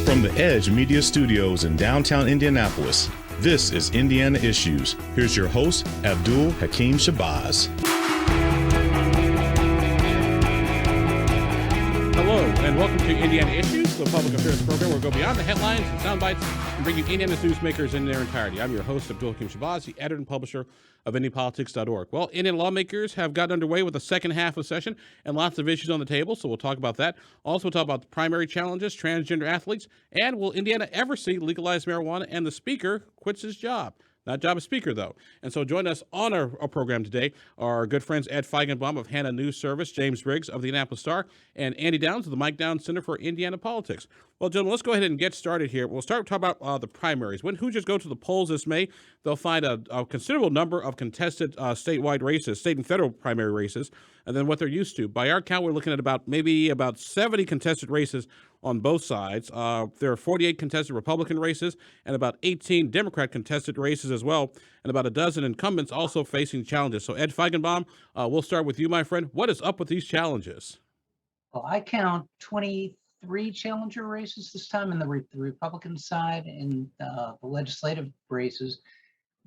From the Edge Media Studios in downtown Indianapolis, this is Indiana Issues. Here's your host, Abdul-Hakim Shabazz. Hello, and welcome to Indiana Issues, the public affairs program where we go beyond the headlines and sound bites and bring you Indiana's newsmakers in their entirety. I'm your host, Abdul-Hakim Shabazz, the editor and publisher of IndyPolitics.org. Well, Indiana lawmakers have gotten underway with the second half of session and lots of issues on the table, so we'll talk about that. Also, we'll talk about the primary challenges, transgender athletes, and will Indiana ever see legalized marijuana? And the speaker quits his job. Not job as speaker, though. And so join us on our program today are our good friends Ed Feigenbaum of Hannah News Service, James Briggs of the Indianapolis Star, and Andy Downs of the Mike Downs Center for Indiana Politics. Well, gentlemen, let's go ahead and get started here. We'll start talking about the primaries. When Hoosiers go to the polls this May, they'll find a considerable number of contested statewide races, state and federal primary races, and then what they're used to. By our count, we're looking at about 70 contested races on both sides. There are 48 contested Republican races and about 18 Democrat contested races as well, and about a dozen incumbents also facing challenges. So, Ed Feigenbaum, we'll start with you, my friend. What is up with these challenges? Well, I count 23 challenger races this time in the Republican side and the legislative races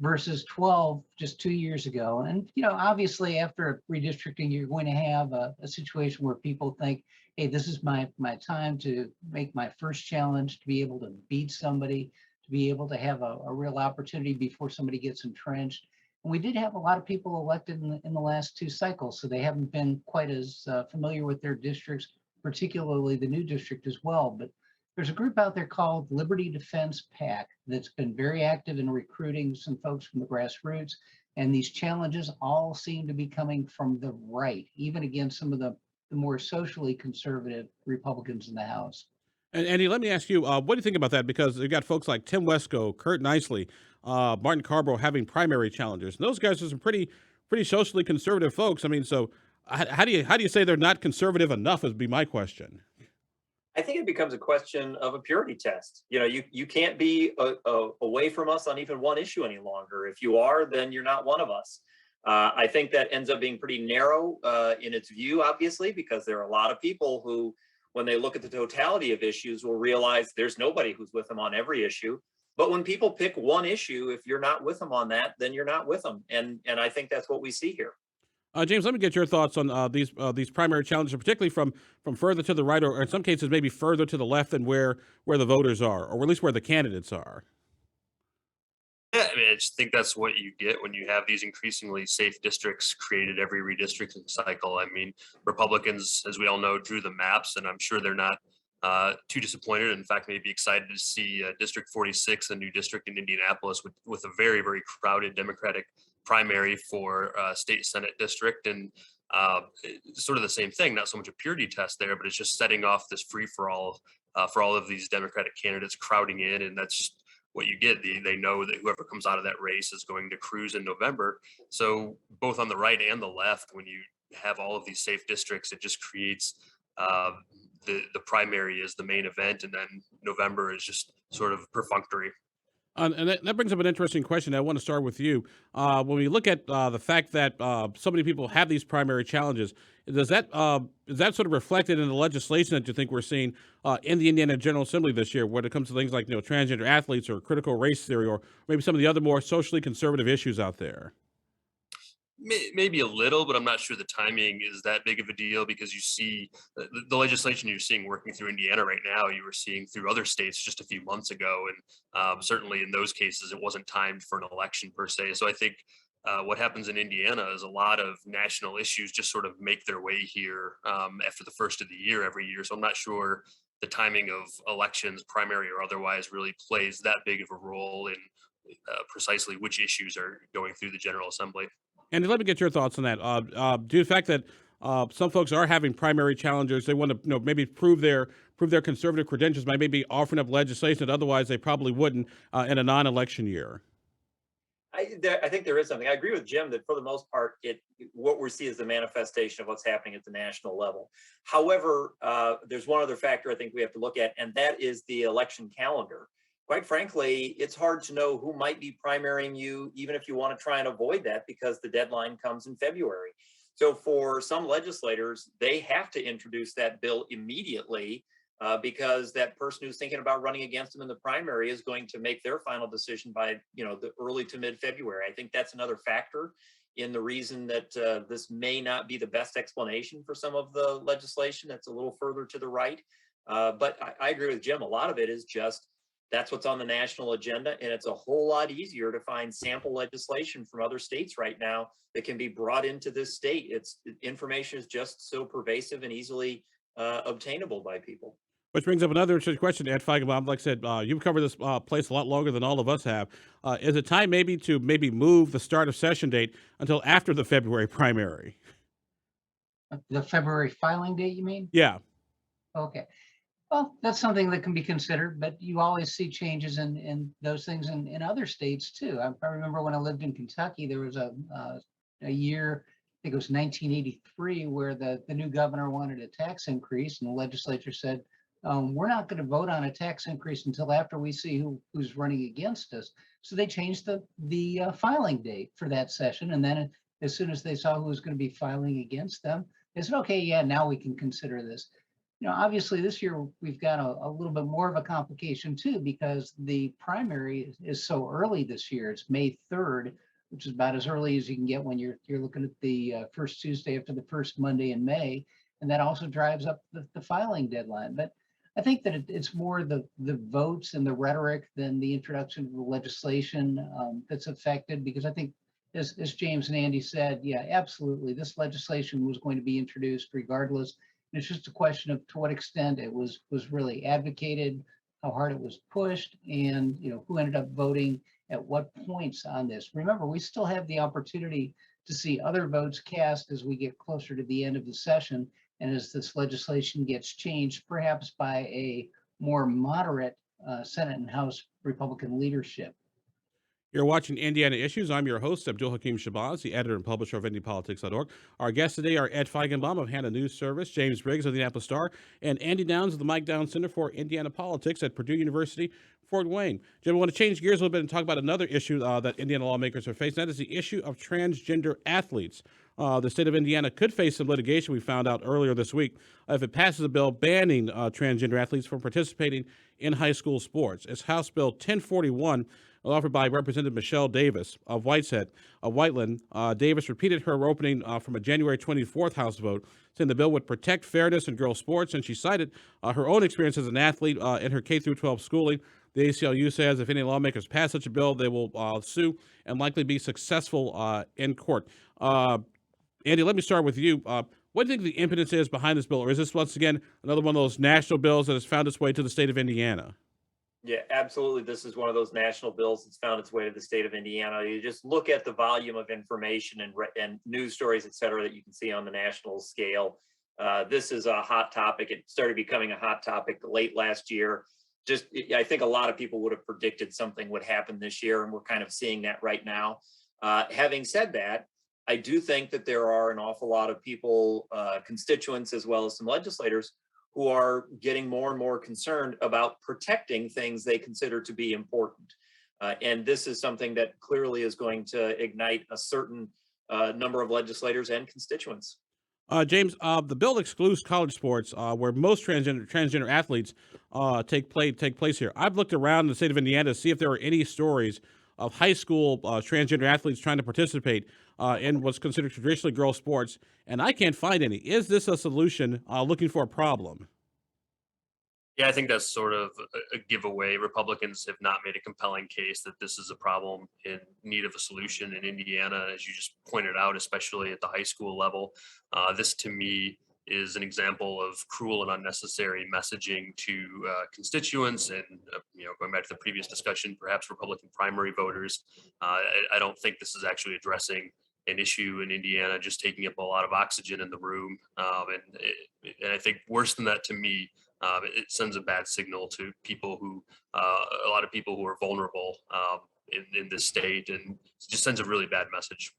versus 12 just 2 years ago. And, obviously after redistricting, you're going to have a situation where people think, hey, this is my time to make my first challenge, to be able to beat somebody, to be able to have a real opportunity before somebody gets entrenched. And we did have a lot of people elected in the last two cycles, so they haven't been quite as familiar with their districts, particularly the new district as well. But there's a group out there called Liberty Defense PAC that's been very active in recruiting some folks from the grassroots. And these challenges all seem to be coming from the right, even against some of the more socially conservative Republicans in the House. And Andy, let me ask you, what do you think about that? Because you've got folks like Tim Wesco, Kurt Nicely, Martin Carborough having primary challengers. And those guys are some pretty socially conservative folks. I mean, so how do you say they're not conservative enough? Would be my question. I think it becomes a question of a purity test. You can't be away from us on even one issue any longer. If you are, then you're not one of us. I think that ends up being pretty narrow in its view, obviously, because there are a lot of people who, when they look at the totality of issues, will realize there's nobody who's with them on every issue. But when people pick one issue, if you're not with them on that, then you're not with them. And I think that's what we see here. James, let me get your thoughts on these primary challenges, particularly from further to the right, or in some cases maybe further to the left than where the voters are, or at least where the candidates are. Yeah, I mean, I just think that's what you get when you have these increasingly safe districts created every redistricting cycle. I mean, Republicans, as we all know, drew the maps, and I'm sure they're not too disappointed. In fact, maybe excited to see District 46, a new district in Indianapolis, with a very, very crowded Democratic primary for state Senate district. And it's sort of the same thing, not so much a purity test there, but it's just setting off this free-for-all for all of these Democratic candidates crowding in, and that's just what you get. They know that whoever comes out of that race is going to cruise in November. So both on the right and the left, when you have all of these safe districts, it just creates the primary is the main event, and then November is just sort of perfunctory. And that brings up an interesting question. I want to start with you. When we look at the fact that so many people have these primary challenges, is that sort of reflected in the legislation that you think we're seeing in the Indiana General Assembly this year, when it comes to things like transgender athletes or critical race theory, or maybe some of the other more socially conservative issues out there? Maybe a little, but I'm not sure the timing is that big of a deal, because you see the legislation you're seeing working through Indiana right now, you were seeing through other states just a few months ago. And certainly in those cases, it wasn't timed for an election per se. So I think what happens in Indiana is a lot of national issues just sort of make their way here after the first of the year every year. So I'm not sure the timing of elections, primary or otherwise, really plays that big of a role in precisely which issues are going through the General Assembly. And let me get your thoughts on that. Due to the fact that some folks are having primary challenges, they want to maybe prove their conservative credentials by maybe offering up legislation that otherwise they probably wouldn't in a non-election year. I think there is something. I agree with Jim that for the most part, what we see is the manifestation of what's happening at the national level. However, there's one other factor I think we have to look at, and that is the election calendar. Quite frankly, it's hard to know who might be primarying you, even if you want to try and avoid that, because the deadline comes in February. So for some legislators, they have to introduce that bill immediately because that person who's thinking about running against them in the primary is going to make their final decision by, the early to mid-February. I think that's another factor in the reason that this may not be the best explanation for some of the legislation that's a little further to the right. But I agree with Jim. A lot of it is just that's what's on the national agenda, and it's a whole lot easier to find sample legislation from other states right now that can be brought into this state. Information is just so pervasive and easily obtainable by people. Which brings up another interesting question, Ed Feigenbaum. Like I said, you've covered this place a lot longer than all of us have. Is it time to move the start of session date until after the February primary? The February filing date, you mean? Yeah. Okay. Well, that's something that can be considered, but you always see changes in those things in other states too. I remember when I lived in Kentucky, there was a year, I think it was 1983, where the new governor wanted a tax increase, and the legislature said, we're not going to vote on a tax increase until after we see who's running against us. So they changed the filing date for that session, and then as soon as they saw who was going to be filing against them, they said, okay, yeah, now we can consider this. Obviously this year we've got a little bit more of a complication too, because the primary is so early this year. It's May 3rd, which is about as early as you can get when you're looking at the first Tuesday after the first Monday in May. And that also drives up the filing deadline. But I think that it's more the votes and the rhetoric than the introduction of the legislation that's affected, because I think as James and Andy said, yeah, absolutely, this legislation was going to be introduced regardless. It's just a question of to what extent it was really advocated, how hard it was pushed, and who ended up voting at what points on this. Remember, we still have the opportunity to see other votes cast as we get closer to the end of the session, and as this legislation gets changed, perhaps by a more moderate Senate and House Republican leadership. You're watching Indiana Issues. I'm your host, Abdul-Hakim Shabazz, the editor and publisher of IndyPolitics.org. Our guests today are Ed Feigenbaum of Hannah News Service, James Briggs of the Indianapolis Star, and Andy Downs of the Mike Downs Center for Indiana Politics at Purdue University, Fort Wayne. Jim, I want to change gears a little bit and talk about another issue that Indiana lawmakers are facing. That is the issue of transgender athletes. The state of Indiana could face some litigation, we found out earlier this week, if it passes a bill banning transgender athletes from participating in high school sports. It's House Bill 1041, offered by Representative Michelle Davis of Whiteland. Davis repeated her opening from a January 24th House vote, saying the bill would protect fairness in girls' sports, and she cited her own experience as an athlete in her K-12 schooling. The ACLU says if any lawmakers pass such a bill, they will sue and likely be successful in court. Andy, let me start with you. What do you think the impetus is behind this bill, or is this once again another one of those national bills that has found its way to the state of Indiana? Yeah, absolutely. This is one of those national bills that's found its way to the state of Indiana. You just look at the volume of information and news stories, et cetera, that you can see on the national scale. This is a hot topic. It started becoming a hot topic late last year. I think a lot of people would have predicted something would happen this year, and we're kind of seeing that right now. Having said that, I do think that there are an awful lot of people, constituents, as well as some legislators, who are getting more and more concerned about protecting things they consider to be important. And this is something that clearly is going to ignite a certain number of legislators and constituents. James, the bill excludes college sports, where most transgender athletes take place here. I've looked around in the state of Indiana to see if there are any stories of high school transgender athletes trying to participate in what's considered traditionally girl sports, and I can't find any. Is this a solution looking for a problem? Yeah, I think that's sort of a giveaway. Republicans have not made a compelling case that this is a problem in need of a solution in Indiana, as you just pointed out, especially at the high school level. This, to me, is an example of cruel and unnecessary messaging to constituents and, going back to the previous discussion, perhaps Republican primary voters. I don't think this is actually addressing an issue in Indiana, just taking up a lot of oxygen in the room. And I think worse than that, to me, it sends a bad signal to people who, a lot of people who are vulnerable in this state, and just sends a really bad message.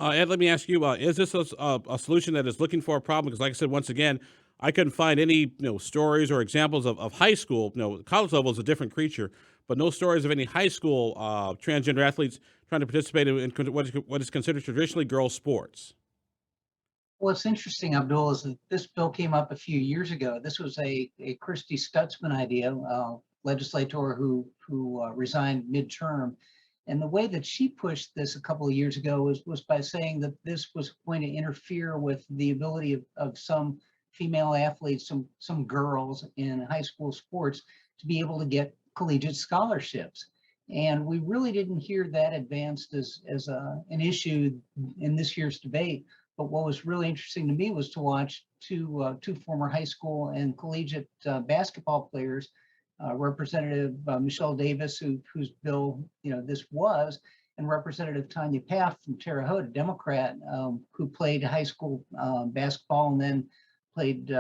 Ed, let me ask you: is this a solution that is looking for a problem? Because, like I said, once again, I couldn't find any stories or examples of high school. College level is a different creature, but no stories of any high school transgender athletes trying to participate in what is considered traditionally girls' sports. What's interesting, Abdul, is that this bill came up a few years ago. This was a Christy Stutzman idea, legislator who resigned midterm. And the way that she pushed this a couple of years ago was by saying that this was going to interfere with the ability of some female athletes, some girls in high school sports to be able to get collegiate scholarships. And we really didn't hear that advanced as an issue in this year's debate. But what was really interesting to me was to watch two former high school and collegiate basketball players, Representative Michelle Davis, whose bill this was, and Representative Tanya Paff from Terre Haute, a Democrat, who played high school basketball and then played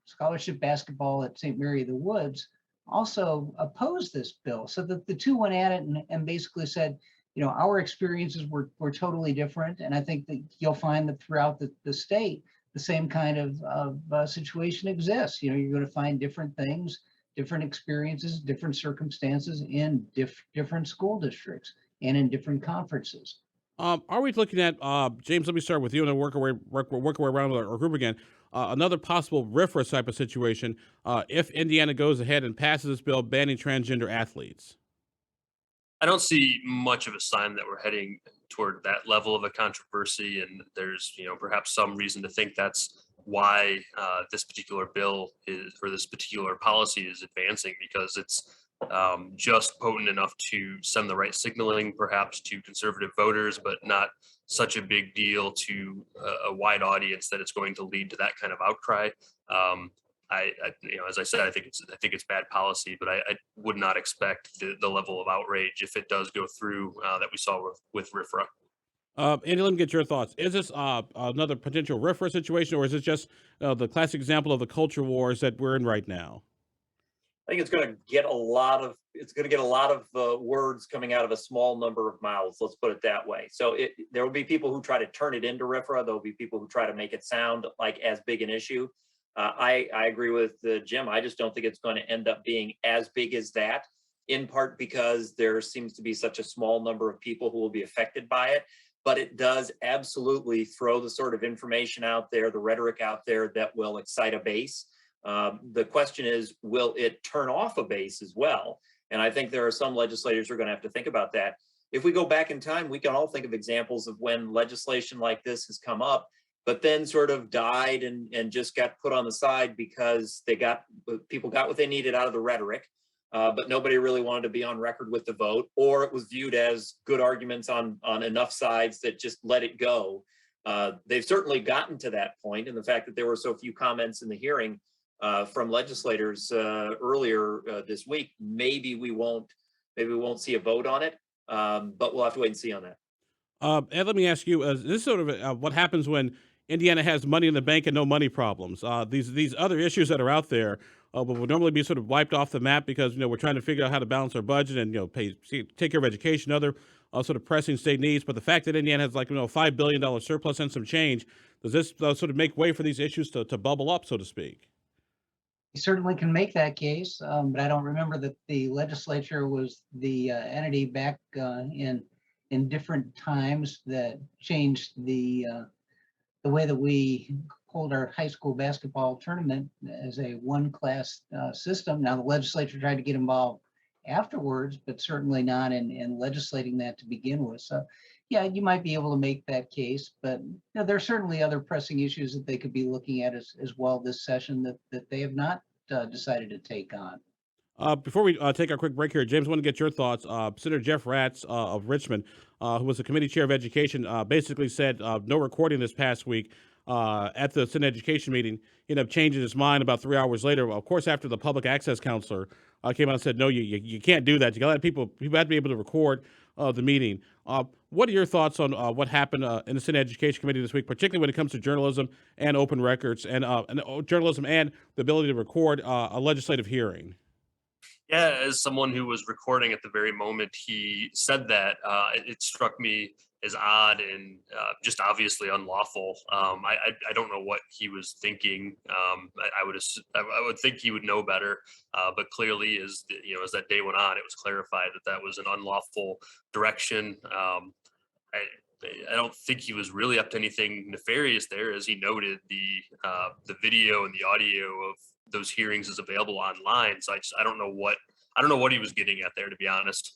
scholarship basketball at St. Mary of the Woods, also opposed this bill. So that the two went at it and basically said, our experiences were totally different. And I think that you'll find that throughout the state, the same kind of situation exists. You're going to find different things, different experiences, different circumstances in different school districts and in different conferences. Are we looking at, James, let me start with you and then work our way around with our group again. Another possible RFRA type of situation if Indiana goes ahead and passes this bill banning transgender athletes? I don't see much of a sign that we're heading toward that level of a controversy, and there's perhaps some reason to think that's why this particular bill is, or this particular policy is advancing, because it's just potent enough to send the right signaling perhaps to conservative voters, but not such a big deal to a wide audience that it's going to lead to that kind of outcry. As I said, I think it's bad policy, but I would not expect the level of outrage if it does go through that we saw with RFRA. Andy, let me get your thoughts. Is this another potential RFRA situation, or is this just the classic example of the culture wars that we're in right now? I think it's going to get a lot of words coming out of a small number of mouths. Let's put it that way. So there will be people who try to turn it into RFRA. There will be people who try to make it sound like as big an issue. I agree with Jim. I just don't think it's going to end up being as big as that, in part because there seems to be such a small number of people who will be affected by it. But it does absolutely throw the sort of information out there, the rhetoric out there that will excite a base. The question is, will it turn off a base as well? And I think there are some legislators who are going to have to think about that. If we go back in time, we can all think of examples of when legislation like this has come up, but then sort of died and just got put on the side because people got what they needed out of the rhetoric, but nobody really wanted to be on record with the vote, or it was viewed as good arguments on enough sides that just let it go. They've certainly gotten to that point, and the fact that there were so few comments in the hearing from legislators earlier this week, maybe we won't see a vote on it, but we'll have to wait and see on that. Ed, let me ask you, this is sort of what happens when Indiana has money in the bank and no money problems. These other issues that are out there would normally be sort of wiped off the map because we're trying to figure out how to balance our budget and take care of education, other sort of pressing state needs. But the fact that Indiana has $5 billion surplus and some change, does this sort of make way for these issues to bubble up, so to speak? You certainly can make that case, but I don't remember that the legislature was the entity back in different times that changed the way that we hold our high school basketball tournament as a one-class system. Now, the legislature tried to get involved afterwards, but certainly not in legislating that to begin with. So, yeah, you might be able to make that case, but there are certainly other pressing issues that they could be looking at as well this session that they have not decided to take on. Before we take our quick break here, James, I want to get your thoughts. Senator Jeff Ratz of Richmond, who was the committee chair of education, basically said no recording this past week at the Senate education meeting. He ended up changing his mind about 3 hours later. Of course, after the public access counselor came out and said, no, you can't do that. You got to let people have to be able to record the meeting. What are your thoughts on what happened in the Senate Education Committee this week, particularly when it comes to journalism and open records and journalism and the ability to record a legislative hearing? Yeah, as someone who was recording at the very moment he said that, it struck me as odd and just obviously unlawful. I don't know what he was thinking. I would think he would know better, but clearly, as that day went on, it was clarified that was an unlawful direction. I don't think he was really up to anything nefarious there. As he noted, the video and the audio of those hearings is available online. So I don't know what he was getting at there, to be honest.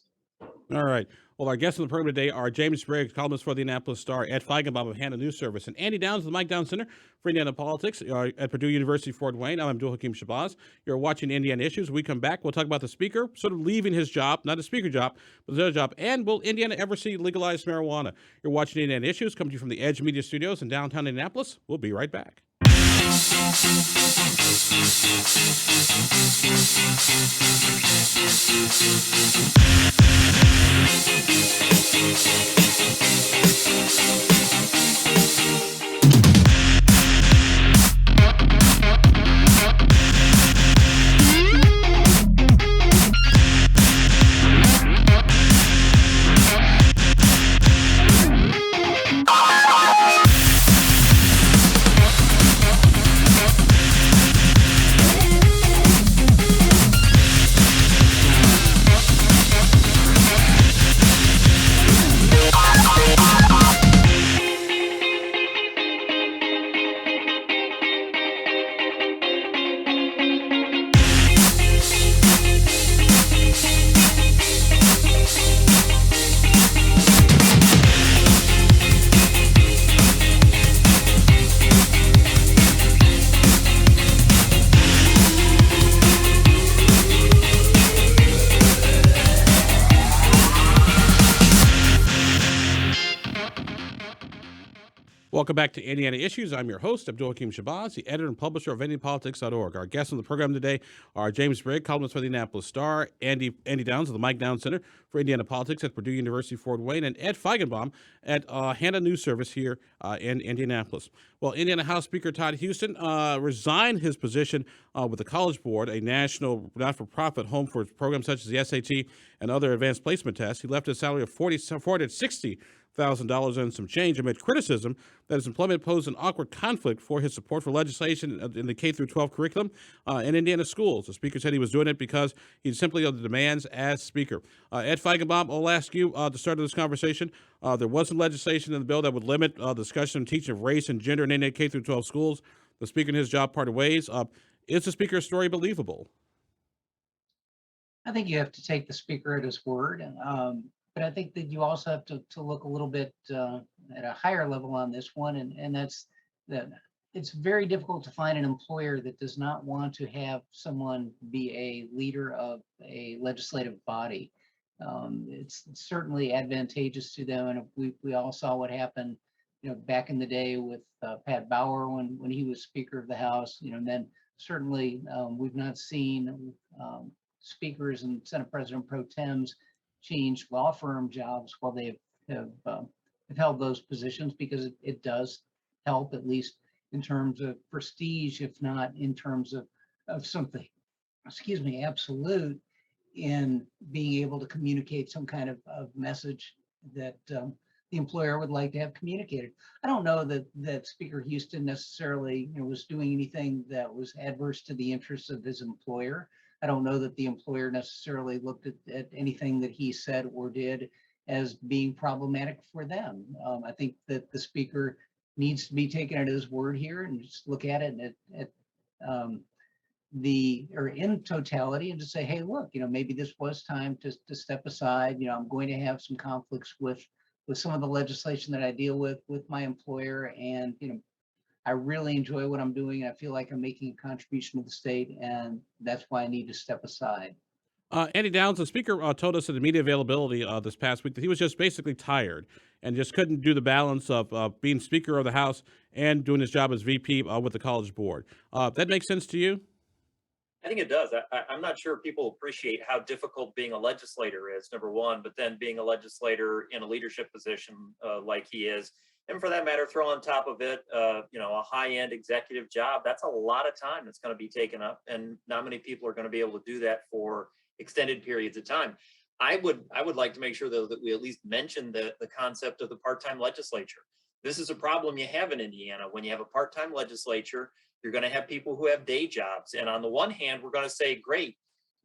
All right. Well, our guests on the program today are James Briggs, columnist for the Indianapolis Star, Ed Feigenbaum of Hannah News Service, and Andy Downs of the Mike Downs Center for Indiana Politics at Purdue University, Fort Wayne. I'm Abdul-Hakim Shabazz. You're watching Indiana Issues. When we come back, we'll talk about the speaker sort of leaving his job, not a speaker job, but his other job. And will Indiana ever see legalized marijuana? You're watching Indiana Issues, coming to you from the Edge Media Studios in downtown Indianapolis. We'll be right back. Welcome back to Indiana Issues. I'm your host, Abdul-Hakim Shabazz, the editor and publisher of IndyPolitics.org. Our guests on the program today are James Briggs, columnist for the Indianapolis Star, Andy Downs of the Mike Downs Center for Indiana Politics at Purdue University, Fort Wayne, and Ed Feigenbaum at Hannah News Service here in Indianapolis. Well, Indiana House Speaker Todd Huston resigned his position with the College Board, a national not-for-profit home for programs such as the SAT and other advanced placement tests. He left his salary of $460,000 and some change amid criticism that his employment posed an awkward conflict for his support for legislation in the K-12 curriculum in Indiana schools. The speaker said he was doing it because he simply owed the demands as speaker. Ed Feigenbaum, I'll ask you at the start of this conversation. There wasn't legislation in the bill that would limit discussion and teaching of race and gender in Indiana K-12 schools. The speaker and his job parted ways. Is the speaker's story believable? I think you have to take the speaker at his word. But I think that you also have to look a little bit at a higher level on this one, and that's that it's very difficult to find an employer that does not want to have someone be a leader of a legislative body. It's certainly advantageous to them, and we all saw what happened, back in the day with Pat Bauer when he was Speaker of the House, and then certainly we've not seen speakers and Senate President pro tems change law firm jobs while they have held those positions, because it does help, at least in terms of prestige, if not in terms of something, absolute, in being able to communicate some kind of message that the employer would like to have communicated. I don't know that Speaker Huston necessarily was doing anything that was adverse to the interests of his employer. I don't know that the employer necessarily looked at anything that he said or did as being problematic for them. I think that the speaker needs to be taken at his word here and just look at it in totality, and to say, hey, look, maybe this was time to step aside. I'm going to have some conflicts with some of the legislation that I deal with my employer, and I really enjoy what I'm doing. I feel like I'm making a contribution to the state, and that's why I need to step aside. Andy Downs, the speaker, told us at the media availability this past week that he was just basically tired and just couldn't do the balance of being Speaker of the House and doing his job as VP with the College Board. That makes sense to you? I think it does. I'm not sure people appreciate how difficult being a legislator is, number one, but then being a legislator in a leadership position like he is, and for that matter, throw on top of it, a high-end executive job. That's a lot of time that's going to be taken up, and not many people are going to be able to do that for extended periods of time. I would like to make sure, though, that we at least mention the concept of the part-time legislature. This is a problem you have in Indiana. When you have a part-time legislature, you're going to have people who have day jobs. And on the one hand, we're going to say, great,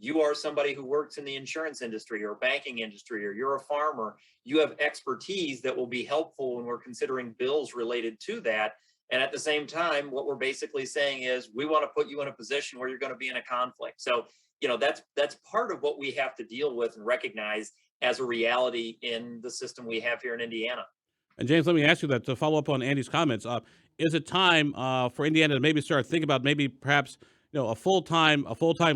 you are somebody who works in the insurance industry or banking industry, or you're a farmer, you have expertise that will be helpful when we're considering bills related to that. And at the same time, what we're basically saying is we want to put you in a position where you're going to be in a conflict. So, that's part of what we have to deal with and recognize as a reality in the system we have here in Indiana. And James, let me ask you that to follow up on Andy's comments. Is it time for Indiana to maybe start thinking about maybe perhaps a full-time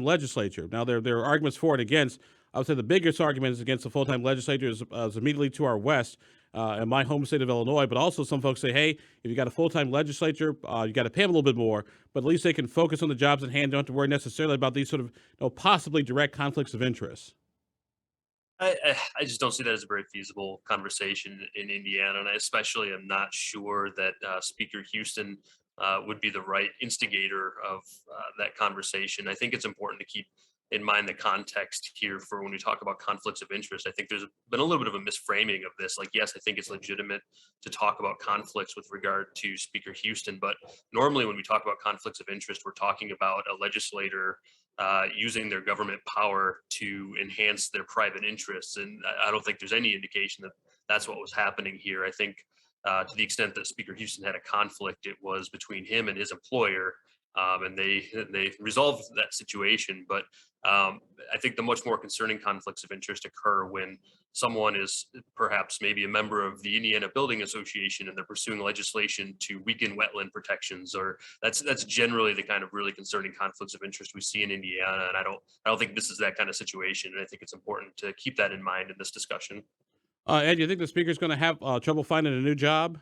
legislature? Now there are arguments for and against. I would say the biggest argument is against the full-time legislature is immediately to our west in my home state of Illinois. But also some folks say, hey, if you got a full-time legislature, you got to pay them a little bit more, but at least they can focus on the jobs at hand. Don't have to worry necessarily about these sort of possibly direct conflicts of interest. I just don't see that as a very feasible conversation in Indiana, and I especially am not sure that Speaker Huston would be the right instigator of that conversation. I think it's important to keep in mind the context here for when we talk about conflicts of interest. I think there's been a little bit of a misframing of this. Like, yes, I think it's legitimate to talk about conflicts with regard to Speaker Huston, but normally when we talk about conflicts of interest, we're talking about a legislator using their government power to enhance their private interests. And I don't think there's any indication that that's what was happening here. I think to the extent that Speaker Huston had a conflict, it was between him and his employer, and they resolved that situation. But I think the much more concerning conflicts of interest occur when someone is perhaps maybe a member of the Indiana Building Association and they're pursuing legislation to weaken wetland protections, or that's generally the kind of really concerning conflicts of interest we see in Indiana. And I don't think this is that kind of situation. And I think it's important to keep that in mind in this discussion. Ed, you think the speaker's going to have trouble finding a new job?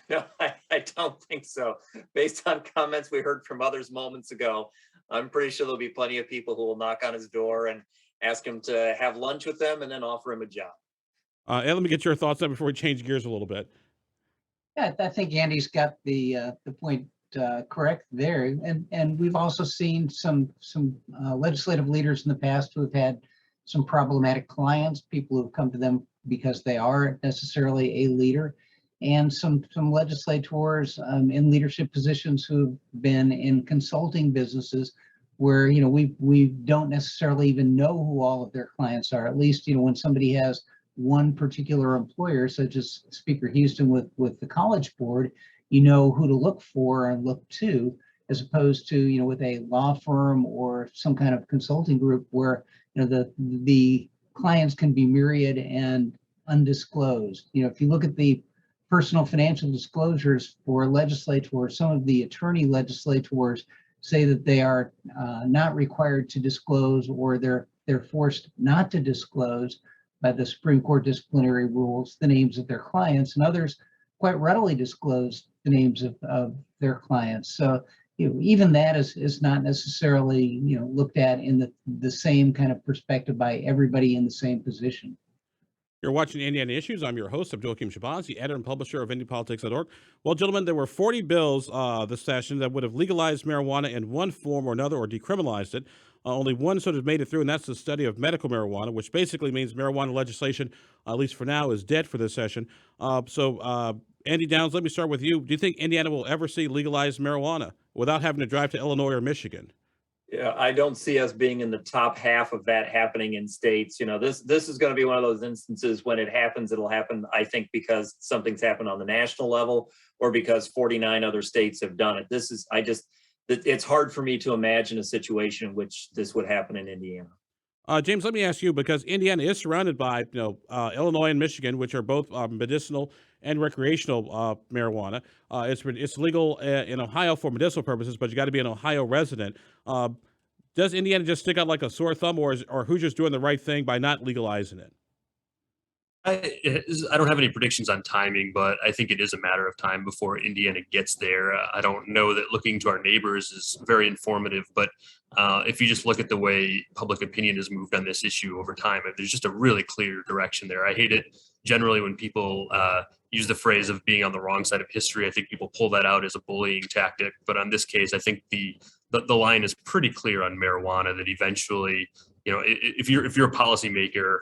No, I don't think so. Based on comments we heard from others moments ago, I'm pretty sure there'll be plenty of people who will knock on his door and ask him to have lunch with them and then offer him a job. Ed, let me get your thoughts on before we change gears a little bit. Yeah, I think Andy's got the point correct there, and we've also seen some legislative leaders in the past who have had some problematic clients, people who have come to them because they aren't necessarily a leader, and some legislators in leadership positions who've been in consulting businesses where we don't necessarily even know who all of their clients are. At least when somebody has one particular employer, such as Speaker Huston with the College Board, you know who to look for and look to, as opposed to with a law firm or some kind of consulting group where the clients can be myriad and undisclosed. If you look at the personal financial disclosures for legislators, some of the attorney legislators say that they are not required to disclose, or they're forced not to disclose by the Supreme Court disciplinary rules the names of their clients, and others quite readily disclose the names of their clients. So even that is not necessarily looked at in the same kind of perspective by everybody in the same position. You're watching Indiana Issues. I'm your host, Abdul-Hakim Shabazi, editor and publisher of IndyPolitics.org. Well, gentlemen, there were 40 bills this session that would have legalized marijuana in one form or another or decriminalized it. Only one sort of made it through, and that's the study of medical marijuana, which basically means marijuana legislation, at least for now, is dead for this session. So, Andy Downs, let me start with you. Do you think Indiana will ever see legalized marijuana without having to drive to Illinois or Michigan? Yeah, I don't see us being in the top half of that happening in states. This is going to be one of those instances when it happens, it'll happen, I think, because something's happened on the national level or because 49 other states have done it. It's hard for me to imagine a situation in which this would happen in Indiana. James, let me ask you, because Indiana is surrounded by Illinois and Michigan, which are both medicinal and recreational marijuana. It's legal in Ohio for medicinal purposes, but you got to be an Ohio resident. Does Indiana just stick out like a sore thumb, or who's just doing the right thing by not legalizing it? I don't have any predictions on timing, but I think it is a matter of time before Indiana gets there. I don't know that looking to our neighbors is very informative, but if you just look at the way public opinion has moved on this issue over time, there's just a really clear direction there. I hate it generally when people use the phrase of being on the wrong side of history. I think people pull that out as a bullying tactic, but on this case, I think the line is pretty clear on marijuana that eventually, if you're a policymaker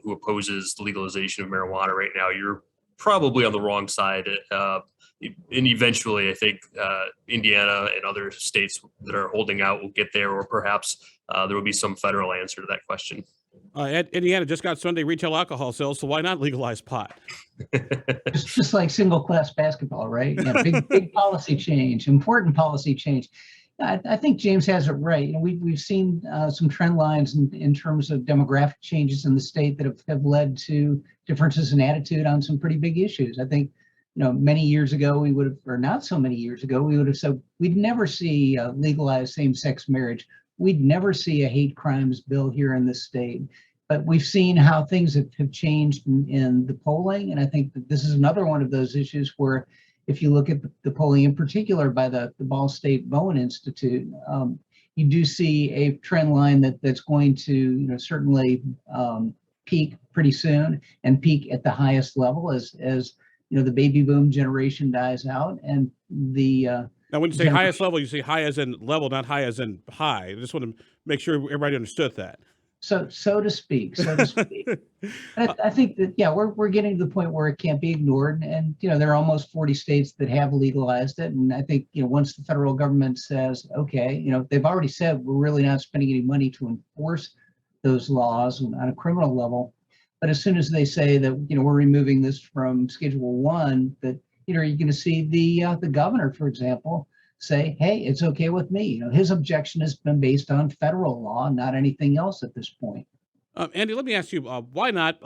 who opposes the legalization of marijuana right now, you're probably on the wrong side. And eventually, I think Indiana and other states that are holding out will get there, or perhaps there will be some federal answer to that question. Indiana just got Sunday retail alcohol sales, so why not legalize pot? Just like single class basketball, right? Yeah, big policy change, important policy change. I think James has it right. We've seen some trend lines in terms of demographic changes in the state that have led to differences in attitude on some pretty big issues. I think, many years ago we would have, or not so many years ago, we would have said we'd never see legalized same-sex marriage. We'd never see a hate crimes bill here in this state. But we've seen how things have changed in the polling, and I think that this is another one of those issues where, if you look at the polling in particular by the Ball State Bowen Institute, you do see a trend line that's going to certainly peak pretty soon and peak at the highest level as the baby boom generation dies out and the now when you say highest level, you say high as in level, not high as in high. I just want to make sure everybody understood that. So to speak. I think that, we're getting to the point where it can't be ignored. And, there are almost 40 states that have legalized it. And I think, once the federal government says, okay, they've already said we're really not spending any money to enforce those laws on a criminal level. But as soon as they say that, we're removing this from Schedule 1, that, you're going to see the governor, for example, say, hey, it's okay with me. His objection has been based on federal law, not anything else at this point. Andy, let me ask you, why not?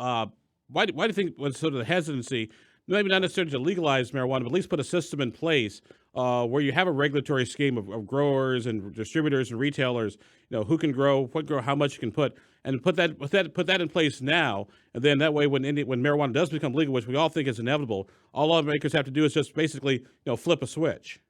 Why do you think was sort of the hesitancy, maybe not necessarily to legalize marijuana, but at least put a system in place where you have a regulatory scheme of growers and distributors and retailers, who can grow, what grow, how much you can put, and put that in place now, and then that way when marijuana does become legal, which we all think is inevitable, all lawmakers have to do is just basically flip a switch.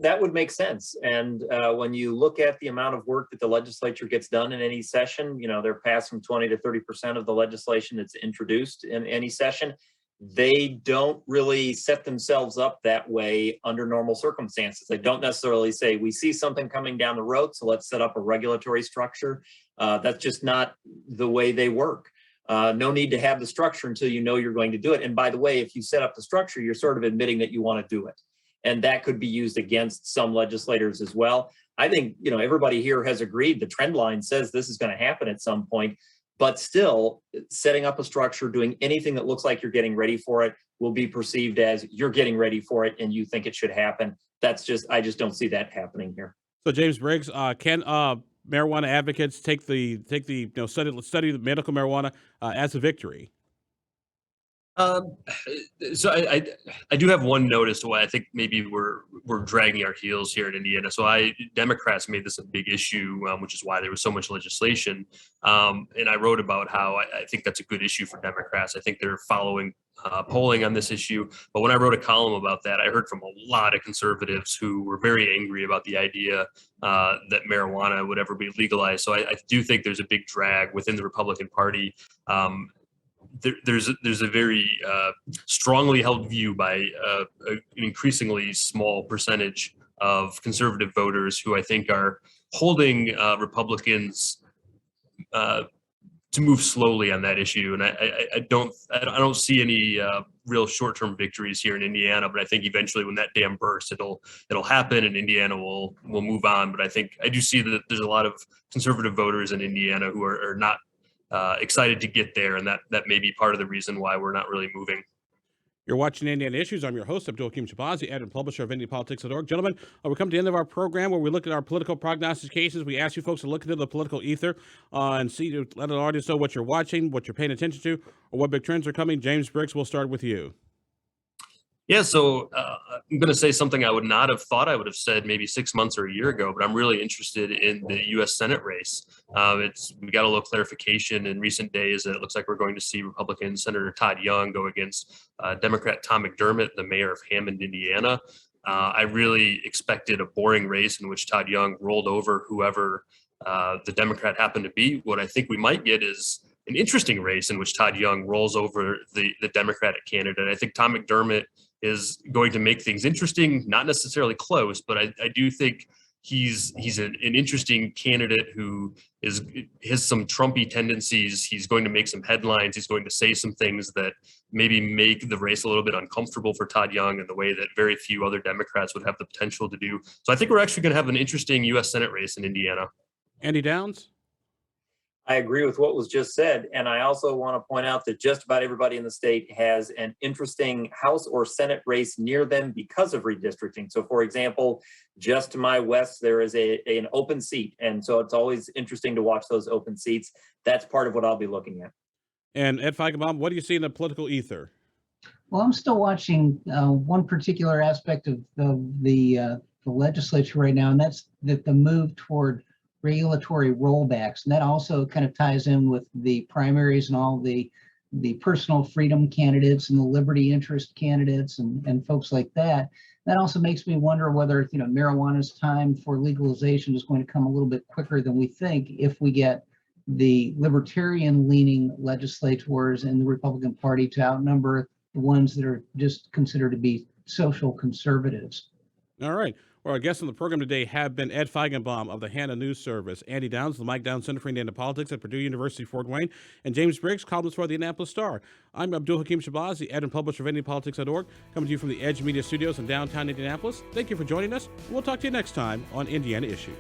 That would make sense. And when you look at the amount of work that the legislature gets done in any session, they're passing 20 to 30% of the legislation that's introduced in any session. They don't really set themselves up that way under normal circumstances. They don't necessarily say, we see something coming down the road, so let's set up a regulatory structure. That's just not the way they work. No need to have the structure until you're going to do it. And by the way, if you set up the structure, you're sort of admitting that you want to do it. And that could be used against some legislators as well. I think, everybody here has agreed the trend line says this is going to happen at some point, but still setting up a structure, doing anything that looks like you're getting ready for it will be perceived as you're getting ready for it and you think it should happen. I just don't see that happening here. So James Briggs, can marijuana advocates take the study the medical marijuana as a victory? So I do have one note as to why I think maybe we're dragging our heels here in Indiana. So Democrats made this a big issue, which is why there was so much legislation. And I wrote about how I think that's a good issue for Democrats. I think they're following polling on this issue. But when I wrote a column about that, I heard from a lot of conservatives who were very angry about the idea that marijuana would ever be legalized. So I do think there's a big drag within the Republican Party. There's a very strongly held view by an increasingly small percentage of conservative voters who I think are holding Republicans to move slowly on that issue. And I don't see any real short-term victories here in Indiana, but I think eventually when that dam bursts, it'll happen and Indiana will move on. But I do see that there's a lot of conservative voters in Indiana who are not excited to get there, and that may be part of the reason why we're not really moving. You're watching Indiana Issues. I'm your host, Abdul-Hakim, editor and publisher of IndianaPolitics.org. Gentlemen, we come to the end of our program where we look at our political prognostications. We ask you folks to look into the political ether and let our audience know what you're watching, what you're paying attention to, or what big trends are coming. James Briggs, we'll start with you. Yeah, so I'm going to say something I would not have thought I would have said maybe 6 months or a year ago, but I'm really interested in the U.S. Senate race. We got a little clarification in recent days that it looks like we're going to see Republican Senator Todd Young go against Democrat Tom McDermott, the mayor of Hammond, Indiana. I really expected a boring race in which Todd Young rolled over whoever the Democrat happened to be. What I think we might get is an interesting race in which Todd Young rolls over the Democratic candidate. I think Tom McDermott is going to make things interesting, not necessarily close, but I do think he's an interesting candidate who has some Trumpy tendencies. He's going to make some headlines. He's going to say some things that maybe make the race a little bit uncomfortable for Todd Young in the way that very few other Democrats would have the potential to do. So I think we're actually going to have an interesting U.S. Senate race in Indiana. Andy Downs? I agree with what was just said. And I also want to point out that just about everybody in the state has an interesting House or Senate race near them because of redistricting. So for example, just to my west, there is an open seat. And so it's always interesting to watch those open seats. That's part of what I'll be looking at. And Ed Feigenbaum, what do you see in the political ether? Well, I'm still watching one particular aspect of the legislature right now, and that's that the move toward regulatory rollbacks. And that also kind of ties in with the primaries and all the personal freedom candidates and the liberty interest candidates and folks like that. That also makes me wonder whether, marijuana's time for legalization is going to come a little bit quicker than we think if we get the libertarian leaning legislators in the Republican Party to outnumber the ones that are just considered to be social conservatives. All right. Well, our guests on the program today have been Ed Feigenbaum of the Hannah News Service, Andy Downs, the Mike Downs Center for Indiana Politics at Purdue University, Fort Wayne, and James Briggs, columnist for the Indianapolis Star. I'm Abdul-Hakim Shabazz, the editor and publisher of IndianaPolitics.org, coming to you from the Edge Media Studios in downtown Indianapolis. Thank you for joining us, and we'll talk to you next time on Indiana Issues.